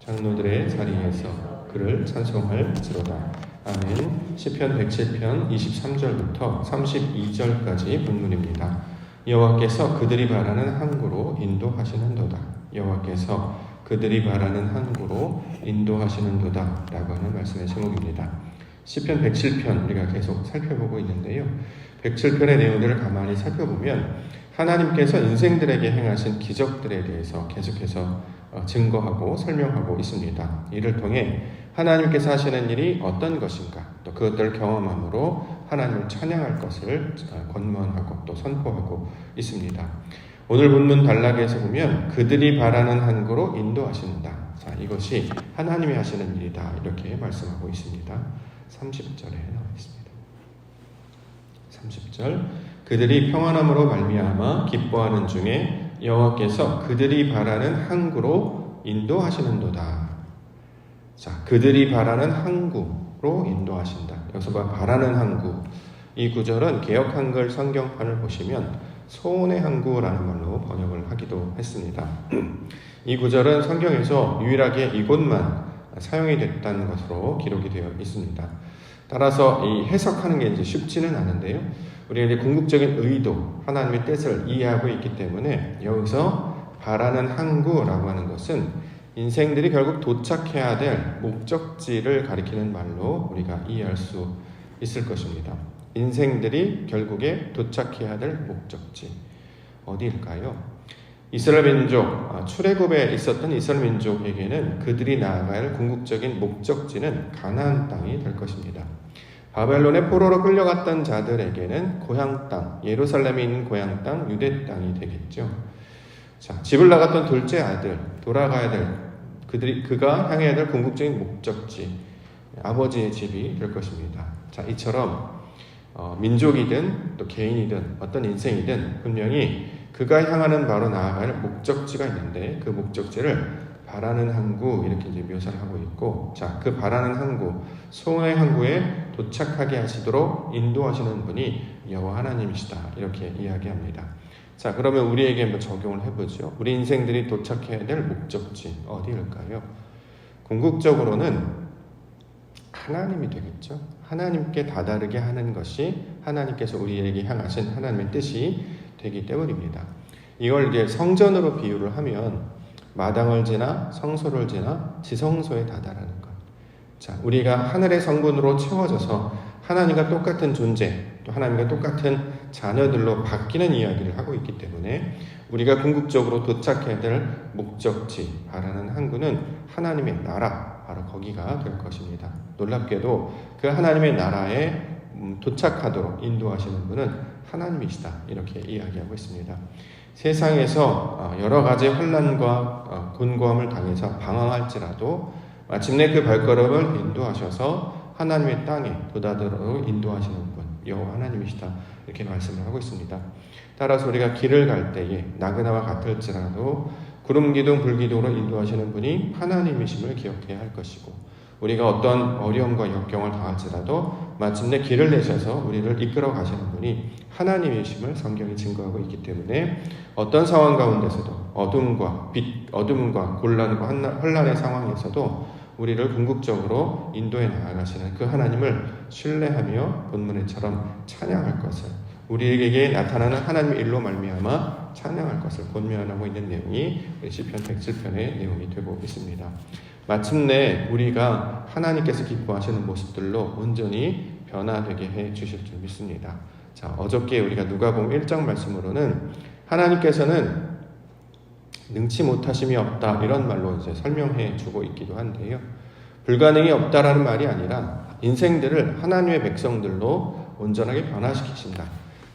장로들의 자리에서 그를 찬송할지로다. 아멘. 시편 107편 23절부터 32절까지 본문입니다. 여호와께서 그들이 바라는 항구로 인도하시는도다. 여호와께서 그들이 바라는 항구로 인도하시는도다 라고 하는 말씀의 제목입니다. 시편 107편 우리가 계속 살펴보고 있는데요. 107편의 내용들을 가만히 살펴보면 하나님께서 인생들에게 행하신 기적들에 대해서 계속해서 증거하고 설명하고 있습니다. 이를 통해 하나님께서 하시는 일이 어떤 것인가, 또 그것들을 경험함으로 하나님을 찬양할 것을 권면하고 또 선포하고 있습니다. 오늘 본문 단락에서 보면 그들이 바라는 항구로 인도하신다. 자, 이것이 하나님이 하시는 일이다. 이렇게 말씀하고 있습니다. 30절에 나와 있습니다. 30절 그들이 평안함으로 말미암아 기뻐하는 중에 여호와께서 그들이 바라는 항구로 인도하시는도다. 자, 그들이 바라는 항구로 인도하신다. 여기서 바라는 항구. 이 구절은 개역 한글 성경판을 보시면 소원의 항구라는 말로 번역을 하기도 했습니다. 이 구절은 성경에서 유일하게 이곳만 사용이 됐다는 것으로 기록이 되어 있습니다. 따라서 이 해석하는 게 이제 쉽지는 않은데요. 우리가 이제 궁극적인 의도, 하나님의 뜻을 이해하고 있기 때문에 여기서 바라는 항구라고 하는 것은 인생들이 결국 도착해야 될 목적지를 가리키는 말로 우리가 이해할 수 있을 것입니다. 인생들이 결국에 도착해야 될 목적지 어디일까요? 이스라엘 민족, 출애굽에 있었던 이스라엘 민족에게는 그들이 나아가야 할 궁극적인 목적지는 가나안 땅이 될 것입니다. 바벨론의 포로로 끌려갔던 자들에게는 고향 땅, 예루살렘에 있는 고향 땅, 유대 땅이 되겠죠. 자, 집을 나갔던 둘째 아들, 돌아가야 될 그가 향해야 될 궁극적인 목적지, 아버지의 집이 될 것입니다. 자, 이처럼 민족이든 또 개인이든 어떤 인생이든 분명히 그가 향하는 바로 나아갈 목적지가 있는데 그 목적지를 바라는 항구 이렇게 이제 묘사를 하고 있고, 자, 그 바라는 항구, 소원의 항구에 도착하게 하시도록 인도하시는 분이 여호와 하나님이시다 이렇게 이야기합니다. 자, 그러면 우리에게 한번 적용을 해보죠. 우리 인생들이 도착해야 될 목적지 어디일까요? 궁극적으로는 하나님이 되겠죠. 하나님께 다다르게 하는 것이 하나님께서 우리에게 향하신 하나님의 뜻이 되기 때문입니다. 이걸 이제 성전으로 비유를 하면 마당을 지나 성소를 지나 지성소에 다다르는 것. 자, 우리가 하늘의 성분으로 채워져서 하나님과 똑같은 존재, 또 하나님과 똑같은 자녀들로 바뀌는 이야기를 하고 있기 때문에 우리가 궁극적으로 도착해야 될 목적지, 바라는 항구는 하나님의 나라, 바로 거기가 될 것입니다. 놀랍게도 그 하나님의 나라에 도착하도록 인도하시는 분은 하나님이시다 이렇게 이야기하고 있습니다. 세상에서 여러 가지 환난과 곤고함을 당해서 방황할지라도 마침내 그 발걸음을 인도하셔서 하나님의 땅에 도달하도록 인도하시는 분, 여호와 하나님이시다 이렇게 말씀을 하고 있습니다. 따라서 우리가 길을 갈 때에 나그네와 같을지라도 구름 기둥 불 기둥으로 인도하시는 분이 하나님이심을 기억해야 할 것이고, 우리가 어떤 어려움과 역경을 당할지라도 마침내 길을 내셔서 우리를 이끌어 가시는 분이 하나님이심을 성경이 증거하고 있기 때문에 어떤 상황 가운데서도 어둠과 빛, 어둠과 곤란과 혼란의 상황에서도 우리를 궁극적으로 인도해 나아가시는 그 하나님을 신뢰하며 본문에처럼 찬양할 것을, 우리에게 나타나는 하나님의 일로 말미암아 찬양할 것을 권면하고 있는 내용이 시편 107편의 내용이 되고 있습니다. 마침내 우리가 하나님께서 기뻐하시는 모습들로 온전히 변화되게 해 주실 줄 믿습니다. 자, 어저께 우리가 누가복음 1장 말씀으로는 하나님께서는 능치 못하심이 없다 이런 말로 이제 설명해 주고 있기도 한데요. 불가능이 없다라는 말이 아니라 인생들을 하나님의 백성들로 온전하게 변화시키신다.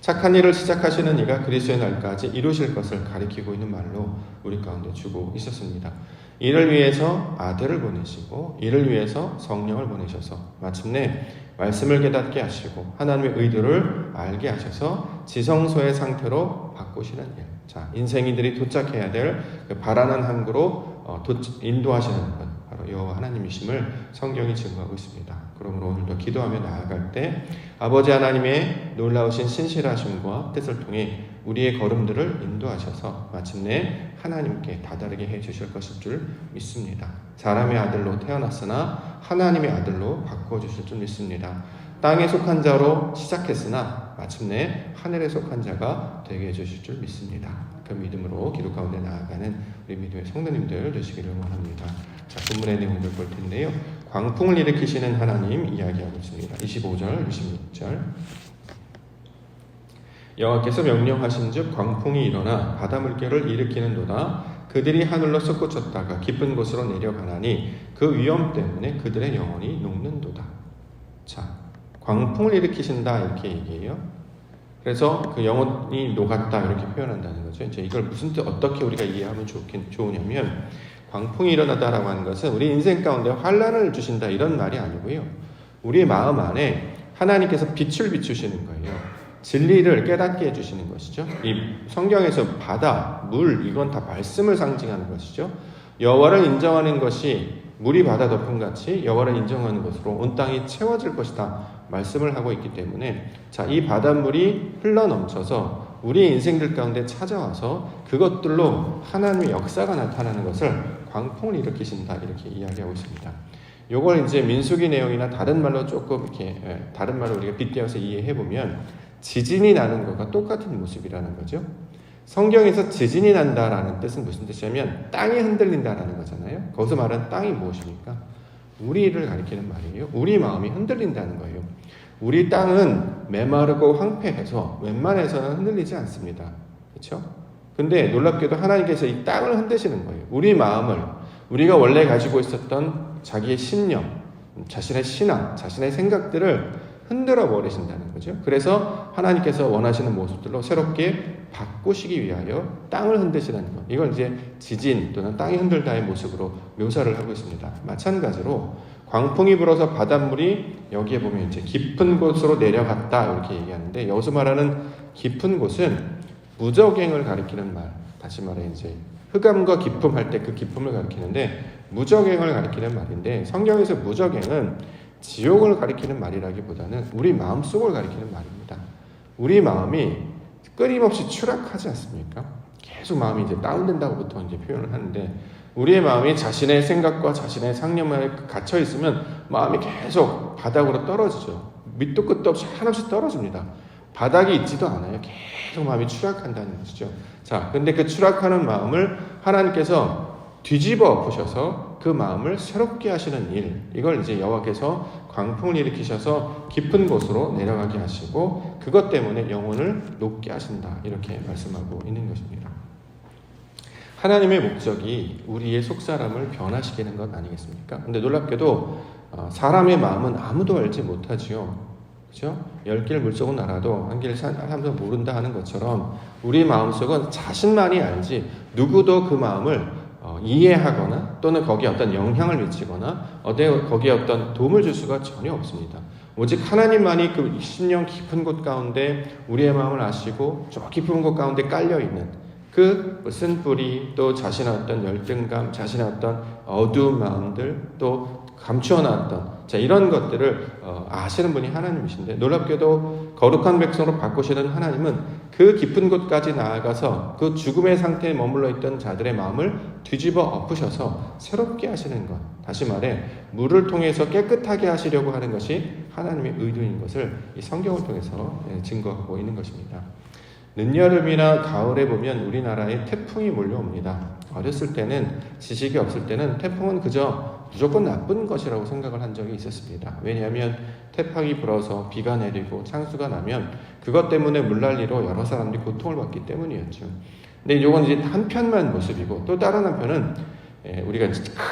착한 일을 시작하시는 이가 그리스도의 날까지 이루실 것을 가리키고 있는 말로 우리 가운데 주고 있었습니다. 이를 위해서 아들을 보내시고 이를 위해서 성령을 보내셔서 마침내 말씀을 깨닫게 하시고 하나님의 의도를 알게 하셔서 지성소의 상태로 바꾸시는 일. 자, 인생인들이 도착해야 될 그 바라는 항구로 인도하시는 분, 바로 여호와 하나님이심을 성경이 증거하고 있습니다. 그러므로 오늘도 기도하며 나아갈 때 아버지 하나님의 놀라우신 신실하심과 뜻을 통해 우리의 걸음들을 인도하셔서 마침내 하나님께 다다르게 해주실 것일 줄 믿습니다. 사람의 아들로 태어났으나 하나님의 아들로 바꿔주실 줄 믿습니다. 땅에 속한 자로 시작했으나 마침내 하늘에 속한 자가 되게 해주실 줄 믿습니다. 그 믿음으로 기도 가운데 나아가는 우리 믿음의 성도님들 되시기를 원합니다. 자, 본문의 내용을 볼 텐데요. 광풍을 일으키시는 하나님 이야기하고 있습니다. 25절, 26절. 여호와께서 명령하신즉 광풍이 일어나 바다 물결을 일으키는도다. 그들이 하늘로 솟구쳤다가 깊은 곳으로 내려가나니 그 위험 때문에 그들의 영혼이 녹는도다. 자, 광풍을 일으키신다 이렇게 얘기해요. 그래서 그 영혼이 녹았다 이렇게 표현한다는 거죠. 이제 이걸 무슨 뜻 어떻게 우리가 이해하면 좋으냐면 광풍이 일어나다라고 하는 것은 우리 인생 가운데 환란을 주신다 이런 말이 아니고요. 우리 마음 안에 하나님께서 빛을 비추시는 거예요. 진리를 깨닫게 해주시는 것이죠. 이 성경에서 바다, 물 이건 다 말씀을 상징하는 것이죠. 여호와를 인정하는 것이 물이 바다 덮음같이 여호와를 인정하는 것으로 온 땅이 채워질 것이다 말씀을 하고 있기 때문에 자, 이 바닷물이 흘러넘쳐서 우리 인생들 가운데 찾아와서 그것들로 하나님의 역사가 나타나는 것을 광풍을 일으키신다 이렇게 이야기하고 있습니다. 요걸 이제 민수기 내용이나 다른 말로 조금 이렇게 다른 말로 우리가 빗대어서 이해해 보면 지진이 나는 것과 똑같은 모습이라는 거죠. 성경에서 지진이 난다라는 뜻은 무슨 뜻이냐면 땅이 흔들린다라는 거잖아요. 거기서 말하는 땅이 무엇입니까? 우리를 가리키는 말이에요. 우리 마음이 흔들린다는 거예요. 우리 땅은 메마르고 황폐해서 웬만해서는 흔들리지 않습니다. 그렇죠? 근데 놀랍게도 하나님께서 이 땅을 흔드시는 거예요. 우리 마음을 우리가 원래 가지고 있었던 자기의 신념, 자신의 신앙, 자신의 생각들을 흔들어 버리신다는 거죠. 그래서 하나님께서 원하시는 모습들로 새롭게 바꾸시기 위하여 땅을 흔드시는 것. 이걸 이제 지진 또는 땅이 흔들다의 모습으로 묘사를 하고 있습니다. 마찬가지로 광풍이 불어서 바닷물이 여기에 보면 이제 깊은 곳으로 내려갔다 이렇게 얘기하는데 여기서 말하는 깊은 곳은 무적행을 가리키는 말. 다시 말해 이제 흑암과 기품 할 때 그 기품을 가리키는데 무적행을 가리키는 말인데 성경에서 무적행은 지옥을 가리키는 말이라기보다는 우리 마음속을 가리키는 말입니다. 우리 마음이 끊임없이 추락하지 않습니까? 계속 마음이 이제 다운된다고 보통 이제 표현을 하는데 우리의 마음이 자신의 생각과 자신의 상념에 갇혀 있으면 마음이 계속 바닥으로 떨어지죠. 밑도 끝도 없이 한없이 떨어집니다. 바닥이 있지도 않아요. 계속 마음이 추락한다는 것이죠. 자, 근데 그 추락하는 마음을 하나님께서 뒤집어 엎으셔서 그 마음을 새롭게 하시는 일, 이걸 이제 여호와께서 광풍을 일으키셔서 깊은 곳으로 내려가게 하시고 그것 때문에 영혼을 녹게 하신다 이렇게 말씀하고 있는 것입니다. 하나님의 목적이 우리의 속사람을 변화시키는 것 아니겠습니까? 근데 놀랍게도 사람의 마음은 아무도 알지 못하지요. 그렇죠? 10개를 물속은 알아도 한 개를 사람도 모른다 하는 것처럼 우리 마음속은 자신만이 알지 누구도 그 마음을 이해하거나 또는 거기에 어떤 영향을 미치거나 거기에 어떤 도움을 줄 수가 전혀 없습니다. 오직 하나님만이 그 신령 깊은 곳 가운데 우리의 마음을 아시고 저 깊은 곳 가운데 깔려있는 그 쓴뿌리 또 자신의 어떤 열등감, 자신의 어떤 어두운 마음들 또 감추어놨던 자 이런 것들을 아시는 분이 하나님이신데 놀랍게도 거룩한 백성으로 바꾸시는 하나님은 그 깊은 곳까지 나아가서 그 죽음의 상태에 머물러 있던 자들의 마음을 뒤집어 엎으셔서 새롭게 하시는 것 다시 말해 물을 통해서 깨끗하게 하시려고 하는 것이 하나님의 의도인 것을 이 성경을 통해서 증거하고 있는 것입니다. 늦여름이나 가을에 보면 우리나라에 태풍이 몰려옵니다. 어렸을 때는 지식이 없을 때는 태풍은 그저 무조건 나쁜 것이라고 생각을 한 적이 있었습니다. 왜냐하면 태풍이 불어서 비가 내리고 창수가 나면 그것 때문에 물난리로 여러 사람들이 고통을 받기 때문이었죠. 근데 이건 이제 한편만 모습이고 또 다른 한편은 우리가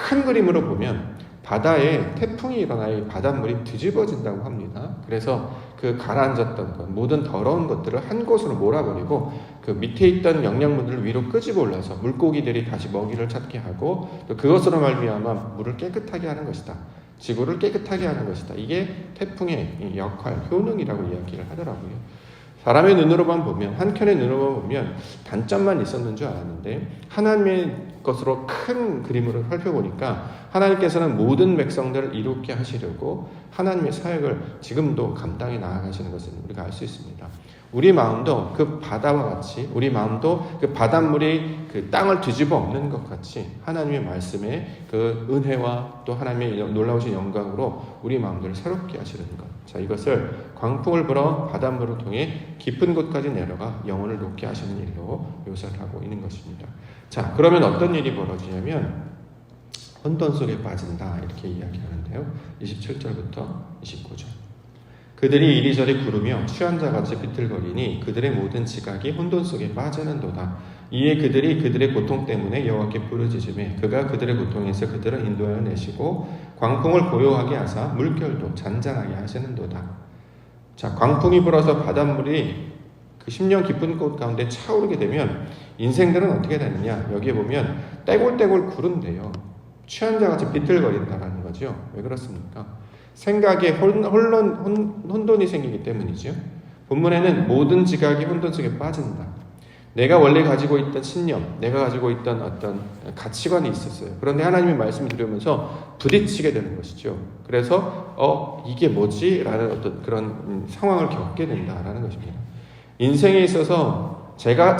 큰 그림으로 보면 바다에 태풍이 일어나야 바닷물이 뒤집어진다고 합니다. 그래서 그 가라앉았던 것, 모든 더러운 것들을 한 곳으로 몰아버리고 그 밑에 있던 영양분들을 위로 끄집어 올라서 물고기들이 다시 먹이를 찾게 하고 또 그것으로 말미암아 물을 깨끗하게 하는 것이다. 지구를 깨끗하게 하는 것이다. 이게 태풍의 역할, 효능이라고 이야기를 하더라고요. 사람의 눈으로만 보면, 한켠의 눈으로만 보면 단점만 있었는 줄 알았는데 하나님의 것으로 큰 그림으로 살펴보니까 하나님께서는 모든 백성들을 이롭게 하시려고 하나님의 사역을 지금도 감당해 나아가시는 것을 우리가 알 수 있습니다. 우리 마음도 그 바다와 같이, 우리 마음도 그 바닷물이 그 땅을 뒤집어 엎는 것 같이 하나님의 말씀에 그 은혜와 또 하나님의 놀라우신 영광으로 우리 마음들을 새롭게 하시는 것. 자, 이것을 광풍을 불어 바닷물을 통해 깊은 곳까지 내려가 영혼을 높게 하시는 일로 묘사를 하고 있는 것입니다. 자, 그러면 어떤 일이 벌어지냐면 혼돈 속에 빠진다 이렇게 이야기하는데요. 27절부터 29절. 그들이 이리저리 구르며 취한 자같이 비틀거리니 그들의 모든 지각이 혼돈 속에 빠지는도다. 이에 그들이 그들의 고통 때문에 여호와께 부르짖으매 그가 그들의 고통에서 그들을 인도하여 내시고 광풍을 고요하게 하사 물결도 잔잔하게 하시는도다. 자, 광풍이 불어서 바닷물이 그 10년 깊은 곳 가운데 차오르게 되면 인생들은 어떻게 되느냐? 여기에 보면 떼굴떼굴 구른대요. 취한 자같이 비틀거린다라는 거죠. 왜 그렇습니까? 생각에 혼돈이 생기기 때문이죠. 본문에는 모든 지각이 혼돈 속에 빠진다. 내가 원래 가지고 있던 신념, 내가 가지고 있던 어떤 가치관이 있었어요. 그런데 하나님의 말씀을 들으면서 부딪히게 되는 것이죠. 그래서 이게 뭐지? 라는 어떤 그런 상황을 겪게 된다라는 것입니다. 인생에 있어서 자기가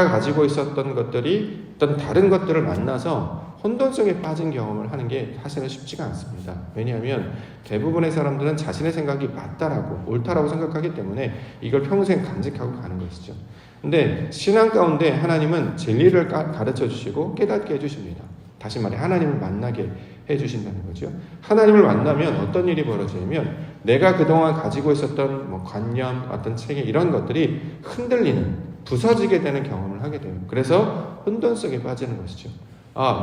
가지고 있었던 것들이 어떤 다른 것들을 만나서 혼돈 속에 빠진 경험을 하는 게 사실은 쉽지가 않습니다. 왜냐하면 대부분의 사람들은 자신의 생각이 맞다라고 옳다라고 생각하기 때문에 이걸 평생 간직하고 가는 것이죠. 근데 신앙 가운데 하나님은 진리를 가르쳐 주시고 깨닫게 해주십니다. 다시 말해 하나님을 만나게 해주신다는 거죠. 하나님을 만나면 어떤 일이 벌어지냐면 내가 그동안 가지고 있었던 관념, 어떤 체계 이런 것들이 흔들리는, 부서지게 되는 경험을 하게 돼요. 그래서 혼돈 속에 빠지는 것이죠.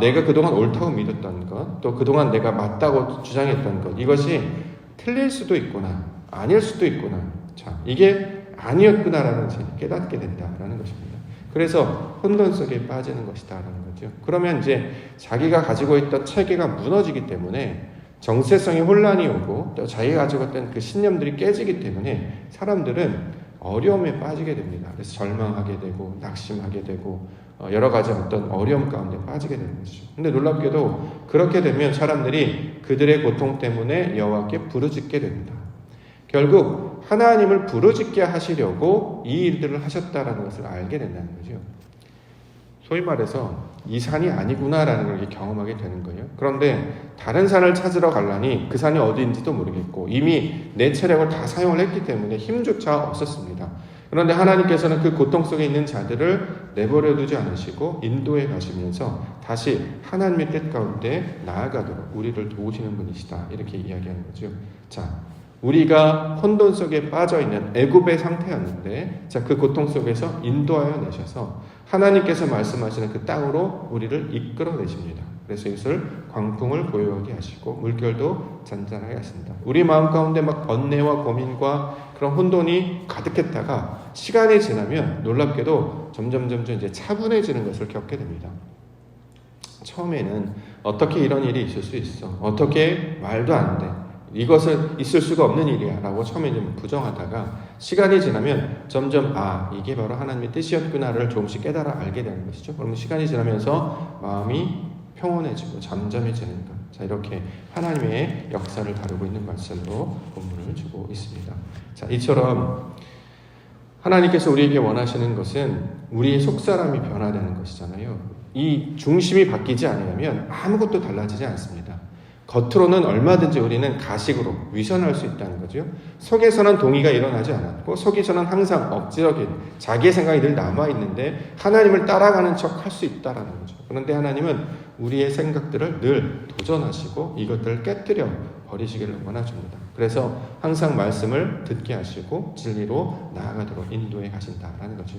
내가 그동안 옳다고 믿었던 것, 또 그동안 내가 맞다고 주장했던 것, 이것이 틀릴 수도 있구나, 아닐 수도 있구나. 자, 이게 아니었구나라는 것을 깨닫게 된다라는 것입니다. 그래서 혼돈 속에 빠지는 것이다라는 거죠. 그러면 이제 자기가 가지고 있던 체계가 무너지기 때문에 정체성의 혼란이 오고 또 자기가 가지고 있던 그 신념들이 깨지기 때문에 사람들은 어려움에 빠지게 됩니다. 그래서 절망하게 되고 낙심하게 되고 여러 가지 어떤 어려움 가운데 빠지게 되는 것이죠. 근데 놀랍게도 그렇게 되면 사람들이 그들의 고통 때문에 여호와께 부르짖게 됩니다. 결국 하나님을 부르짖게 하시려고 이 일들을 하셨다라는 것을 알게 된다는 거죠. 소위 말해서 이 산이 아니구나라는 걸 경험하게 되는 거예요. 그런데 다른 산을 찾으러 가려니 그 산이 어디인지도 모르겠고 이미 내 체력을 다 사용을 했기 때문에 힘조차 없었습니다. 그런데 하나님께서는 그 고통 속에 있는 자들을 내버려 두지 않으시고 인도해 가시면서 다시 하나님의 뜻 가운데 나아가도록 우리를 도우시는 분이시다. 이렇게 이야기하는 거죠. 자, 우리가 혼돈 속에 빠져있는 애굽의 상태였는데 그 고통 속에서 인도하여 내셔서 하나님께서 말씀하시는 그 땅으로 우리를 이끌어내십니다. 그래서 이것을 광풍을 고요하게 하시고 물결도 잔잔하게 하신다. 우리 마음 가운데 막 번뇌와 고민과 그런 혼돈이 가득했다가 시간이 지나면 놀랍게도 점점 이제 차분해지는 것을 겪게 됩니다. 처음에는 어떻게 이런 일이 있을 수 있어? 어떻게 말도 안 돼? 이것은 있을 수가 없는 일이야 라고 처음에 좀 부정하다가 시간이 지나면 점점 이게 바로 하나님의 뜻이었구나를 조금씩 깨달아 알게 되는 것이죠. 그러면 시간이 지나면서 마음이 평온해지고 잠잠해지는 것. 자, 이렇게 하나님의 역사를 다루고 있는 말씀으로 본문을 주고 있습니다. 자, 이처럼 하나님께서 우리에게 원하시는 것은 우리의 속사람이 변화되는 것이잖아요. 이 중심이 바뀌지 않으면 아무것도 달라지지 않습니다. 겉으로는 얼마든지 우리는 가식으로 위선할 수 있다는 거죠. 속에서는 동의가 일어나지 않았고 속에서는 항상 억지적인 자기의 생각이 늘 남아있는데 하나님을 따라가는 척 할 수 있다는 거죠. 그런데 하나님은 우리의 생각들을 늘 도전하시고 이것들을 깨뜨려 버리시기를 원하십니다. 그래서 항상 말씀을 듣게 하시고 진리로 나아가도록 인도해 가신다라는 거죠.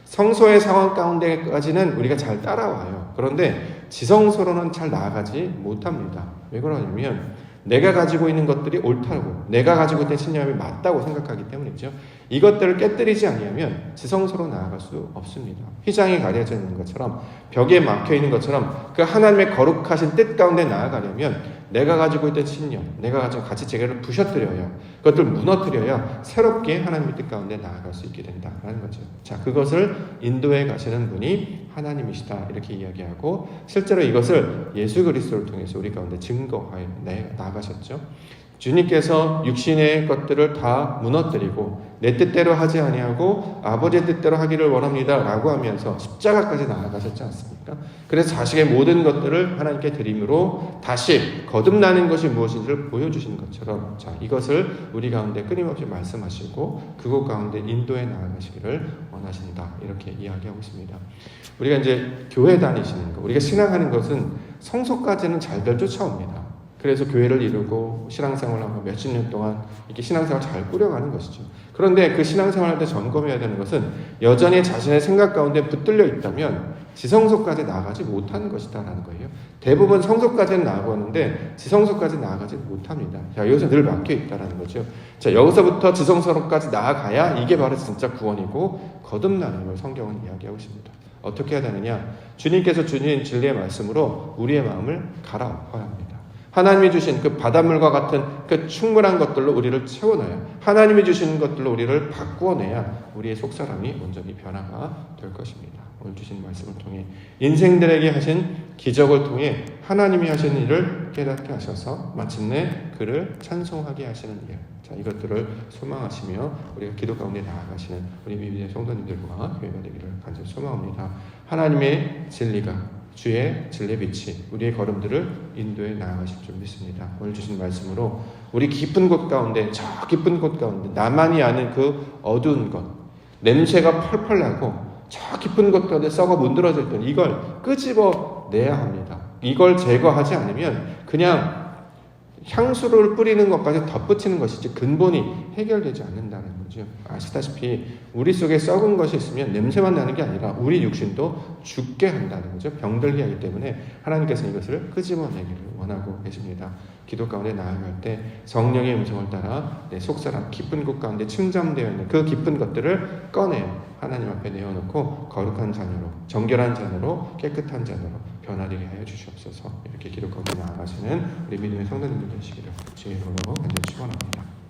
성소의 상황 가운데까지는 우리가 잘 따라와요. 그런데 지성소로는 잘 나아가지 못합니다. 왜 그러냐면 내가 가지고 있는 것들이 옳다고, 내가 가지고 있는 신념이 맞다고 생각하기 때문이죠. 이것들을 깨뜨리지 않으면 지성소로 나아갈 수 없습니다. 휘장이 가려져 있는 것처럼 벽에 막혀 있는 것처럼 그 하나님의 거룩하신 뜻 가운데 나아가려면 내가 가지고 있던 신념, 내가 가지고 가치 체계를 부셔뜨려야, 그것들 무너뜨려야 새롭게 하나님의 뜻 가운데 나아갈 수 있게 된다라는 거죠. 자, 그것을 인도해 가시는 분이 하나님이시다 이렇게 이야기하고, 실제로 이것을 예수 그리스도를 통해서 우리 가운데 증거하여 나아가셨죠. 주님께서 육신의 것들을 다 무너뜨리고 내 뜻대로 하지 아니하고 아버지의 뜻대로 하기를 원합니다 라고 하면서 십자가까지 나아가셨지 않습니까? 그래서 자식의 모든 것들을 하나님께 드림으로 다시 거듭나는 것이 무엇인지를 보여주신 것처럼, 자, 이것을 우리 가운데 끊임없이 말씀하시고 그곳 가운데 인도해 나아가시기를 원하신다 이렇게 이야기하고 있습니다. 우리가 이제 교회 다니시는 것, 우리가 신앙하는 것은 성소까지는 잘들 쫓아옵니다. 그래서 교회를 이루고 신앙생활을 하고 몇십 년 동안 이렇게 신앙생활을 잘 꾸려가는 것이죠. 그런데 그 신앙생활할 때 점검해야 되는 것은 여전히 자신의 생각 가운데 붙들려 있다면 지성소까지 나아가지 못하는 것이다라는 거예요. 대부분 성소까지는 나아가는데 지성소까지 나아가지 못합니다. 자, 여기서 늘 막혀 있다라는 거죠. 자, 여기서부터 지성소까지 나아가야 이게 바로 진짜 구원이고 거듭나는 걸 성경은 이야기하고 있습니다. 어떻게 해야 되느냐? 주님께서 주신 진리의 말씀으로 우리의 마음을 갈아엎어야 합니다. 하나님이 주신 그 바닷물과 같은 그 충분한 것들로 우리를 채워놔야, 하나님이 주시는 것들로 우리를 바꾸어내야 우리의 속사람이 온전히 변화가 될 것입니다. 오늘 주신 말씀을 통해 인생들에게 하신 기적을 통해 하나님이 하시는 일을 깨닫게 하셔서 마침내 그를 찬송하게 하시는 일, 자, 이것들을 소망하시며 우리가 기도 가운데 나아가시는 우리 믿음의 성도님들과 교회가 되기를 간절히 소망합니다. 하나님의 진리가, 주의 진리의 빛이 우리의 걸음들을 인도해 나아가실 줄 믿습니다. 오늘 주신 말씀으로 우리 깊은 곳 가운데, 저 깊은 곳 가운데 나만이 아는 그 어두운 것, 냄새가 펄펄 나고 저 깊은 곳 가운데 썩어 문드러져 있던 이걸 끄집어 내야 합니다. 이걸 제거하지 않으면 그냥 향수를 뿌리는 것까지 덧붙이는 것이지 근본이 해결되지 않는다는 거죠. 아시다시피 우리 속에 썩은 것이 있으면 냄새만 나는 게 아니라 우리 육신도 죽게 한다는 거죠. 병들게 하기 때문에 하나님께서 이것을 끄집어내기를 원하고 계십니다. 기도 가운데 나아갈 때 성령의 음성을 따라 내 속사람 깊은 곳 가운데 침잠되어 있는 그 깊은 것들을 꺼내 하나님 앞에 내어놓고 거룩한 자녀로, 정결한 자녀로, 깨끗한 자녀로 변화되게 하여 주시옵소서. 이렇게 기도 가운데 나아가시는 우리 믿음의 성도님들 되시기를 주의 이름으로 간절히 축원합니다.